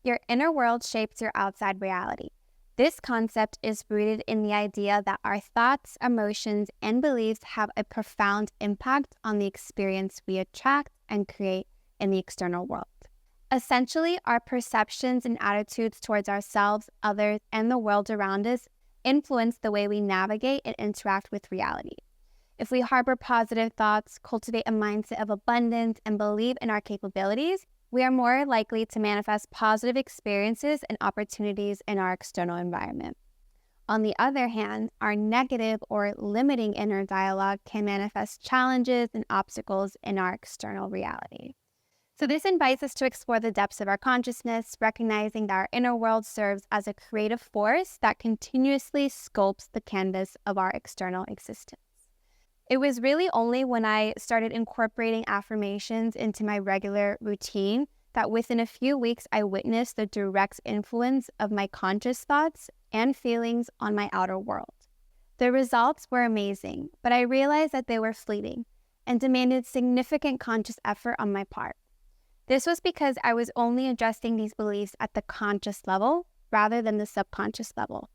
Your inner world shapes your outside reality. This concept is rooted in the idea that our thoughts, emotions, and beliefs have a profound impact on the experience we attract and create in the external world. Essentially, our perceptions and attitudes towards ourselves, others, and the world around us influence the way we navigate and interact with reality. If we harbor positive thoughts, cultivate a mindset of abundance, and believe in our capabilities, we are more likely to manifest positive experiences and opportunities in our external environment. On the other hand, our negative or limiting inner dialogue can manifest challenges and obstacles in our external reality. So this invites us to explore the depths of our consciousness, recognizing that our inner world serves as a creative force that continuously sculpts the canvas of our external existence. It was really only when I started incorporating affirmations into my regular routine that within a few weeks I witnessed the direct influence of my conscious thoughts and feelings on my outer world. The results were amazing, but I realized that they were fleeting and demanded significant conscious effort on my part. This was because I was only adjusting these beliefs at the conscious level rather than the subconscious level.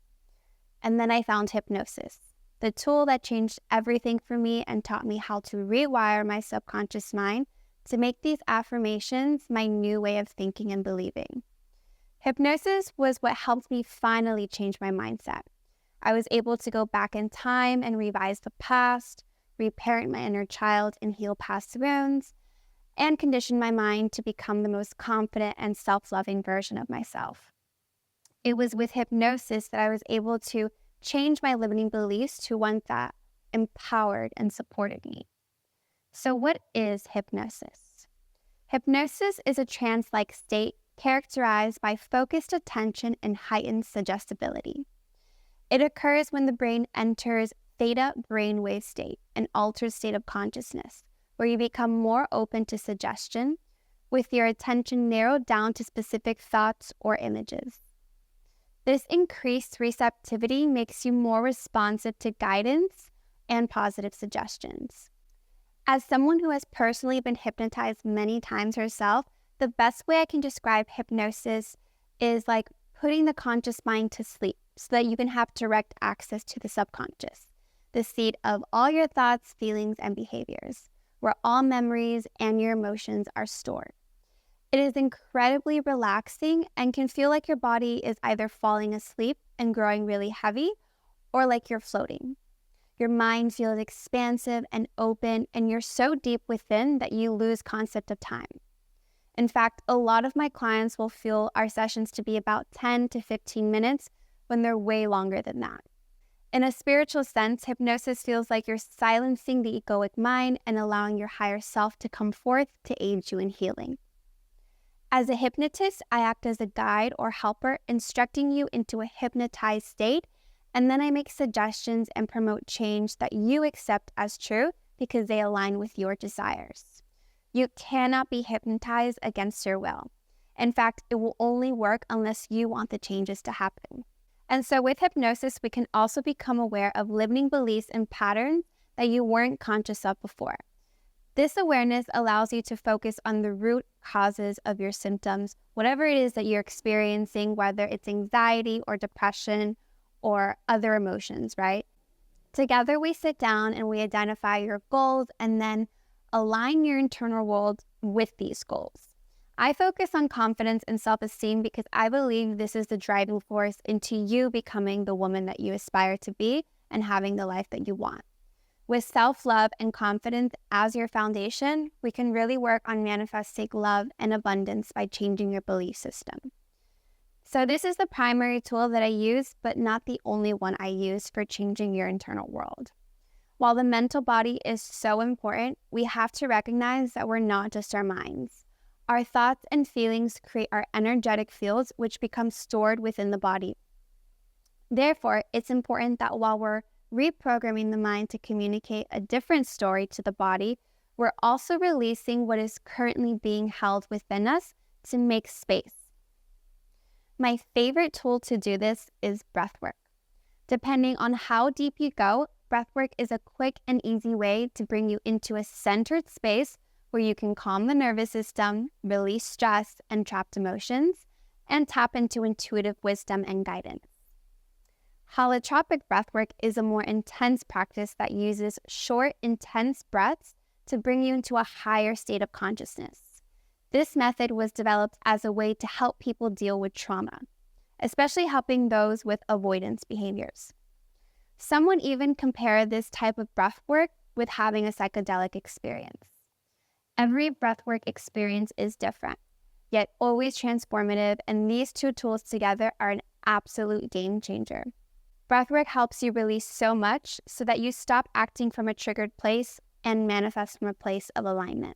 And then I found hypnosis, the tool that changed everything for me and taught me how to rewire my subconscious mind to make these affirmations my new way of thinking and believing. Hypnosis was what helped me finally change my mindset. I was able to go back in time and revise the past, reparent my inner child and heal past wounds, and condition my mind to become the most confident and self-loving version of myself. It was with hypnosis that I was able to change my limiting beliefs to ones that empowered and supported me. So what is hypnosis? Hypnosis is a trance-like state characterized by focused attention and heightened suggestibility. It occurs when the brain enters theta brainwave state, an altered state of consciousness, where you become more open to suggestion, with your attention narrowed down to specific thoughts or images. This increased receptivity makes you more responsive to guidance and positive suggestions. As someone who has personally been hypnotized many times herself, the best way I can describe hypnosis is like putting the conscious mind to sleep so that you can have direct access to the subconscious, the seat of all your thoughts, feelings, and behaviors, where all memories and your emotions are stored. It is incredibly relaxing and can feel like your body is either falling asleep and growing really heavy or like you're floating. Your mind feels expansive and open, and you're so deep within that you lose concept of time. In fact, a lot of my clients will feel our sessions to be about 10 to 15 minutes when they're way longer than that. In a spiritual sense, hypnosis feels like you're silencing the egoic mind and allowing your higher self to come forth to aid you in healing. As a hypnotist, I act as a guide or helper, instructing you into a hypnotized state, and then I make suggestions and promote change that you accept as true because they align with your desires. You cannot be hypnotized against your will. In fact, it will only work unless you want the changes to happen. And so with hypnosis, we can also become aware of limiting beliefs and patterns that you weren't conscious of before. This awareness allows you to focus on the root causes of your symptoms, whatever it is that you're experiencing, whether it's anxiety or depression or other emotions, right? Together, we sit down and we identify your goals and then align your internal world with these goals. I focus on confidence and self-esteem because I believe this is the driving force into you becoming the woman that you aspire to be and having the life that you want. With self-love and confidence as your foundation, we can really work on manifesting love and abundance by changing your belief system. So this is the primary tool that I use, but not the only one I use for changing your internal world. While the mental body is so important, we have to recognize that we're not just our minds. Our thoughts and feelings create our energetic fields, which become stored within the body. Therefore, it's important that while we're reprogramming the mind to communicate a different story to the body, we're also releasing what is currently being held within us to make space. My favorite tool to do this is breathwork. Depending on how deep you go, breathwork is a quick and easy way to bring you into a centered space where you can calm the nervous system, release stress and trapped emotions, and tap into intuitive wisdom and guidance. Holotropic breathwork is a more intense practice that uses short, intense breaths to bring you into a higher state of consciousness. This method was developed as a way to help people deal with trauma, especially helping those with avoidance behaviors. Some would even compare this type of breathwork with having a psychedelic experience. Every breathwork experience is different, yet always transformative, and these two tools together are an absolute game changer. Breathwork helps you release so much so that you stop acting from a triggered place and manifest from a place of alignment.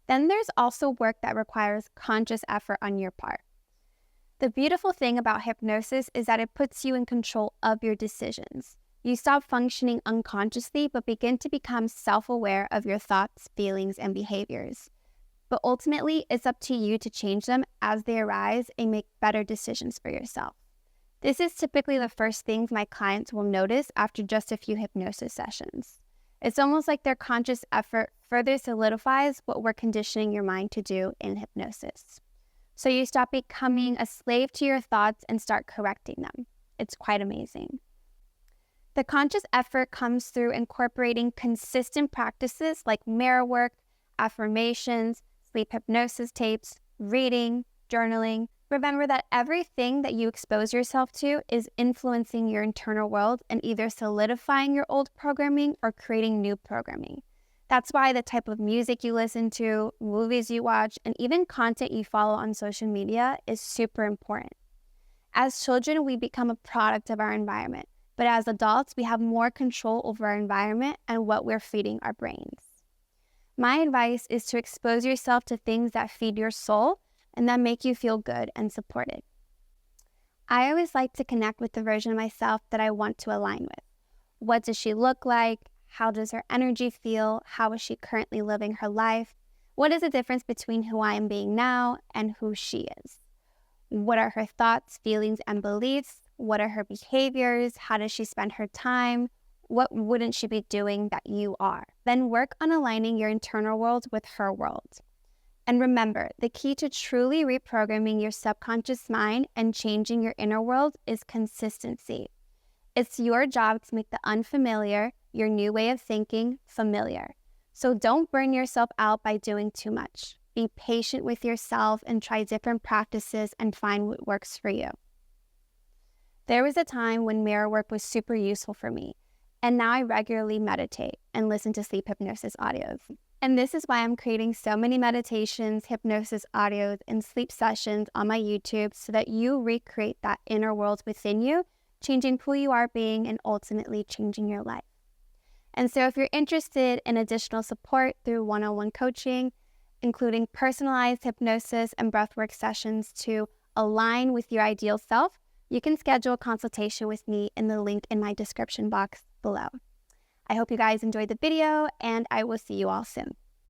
Then there's also work that requires conscious effort on your part. The beautiful thing about hypnosis is that it puts you in control of your decisions. You stop functioning unconsciously, but begin to become self-aware of your thoughts, feelings, and behaviors. But ultimately, it's up to you to change them as they arise and make better decisions for yourself. This is typically the first things my clients will notice after just a few hypnosis sessions. It's almost like their conscious effort further solidifies what we're conditioning your mind to do in hypnosis. So you stop becoming a slave to your thoughts and start correcting them. It's quite amazing. The conscious effort comes through incorporating consistent practices like mirror work, affirmations, sleep hypnosis tapes, reading, journaling. Remember that everything that you expose yourself to is influencing your internal world and either solidifying your old programming or creating new programming. That's why the type of music you listen to, movies you watch, and even content you follow on social media is super important. As children, we become a product of our environment, but as adults, we have more control over our environment and what we're feeding our brains. My advice is to expose yourself to things that feed your soul and that make you feel good and supported. I always like to connect with the version of myself that I want to align with. What does she look like? How does her energy feel? How is she currently living her life? What is the difference between who I am being now and who she is? What are her thoughts, feelings, and beliefs? What are her behaviors? How does she spend her time? What wouldn't she be doing that you are? Then work on aligning your internal world with her world. And remember, the key to truly reprogramming your subconscious mind and changing your inner world is consistency. It's your job to make the unfamiliar, your new way of thinking, familiar. So don't burn yourself out by doing too much. Be patient with yourself and try different practices and find what works for you. There was a time when mirror work was super useful for me, and now I regularly meditate and listen to sleep hypnosis audios. And this is why I'm creating so many meditations, hypnosis audios, and sleep sessions on my YouTube so that you recreate that inner world within you, changing who you are being and ultimately changing your life. And so if you're interested in additional support through one-on-one coaching, including personalized hypnosis and breathwork sessions to align with your ideal self, you can schedule a consultation with me in the link in my description box below. I hope you guys enjoyed the video, and I will see you all soon.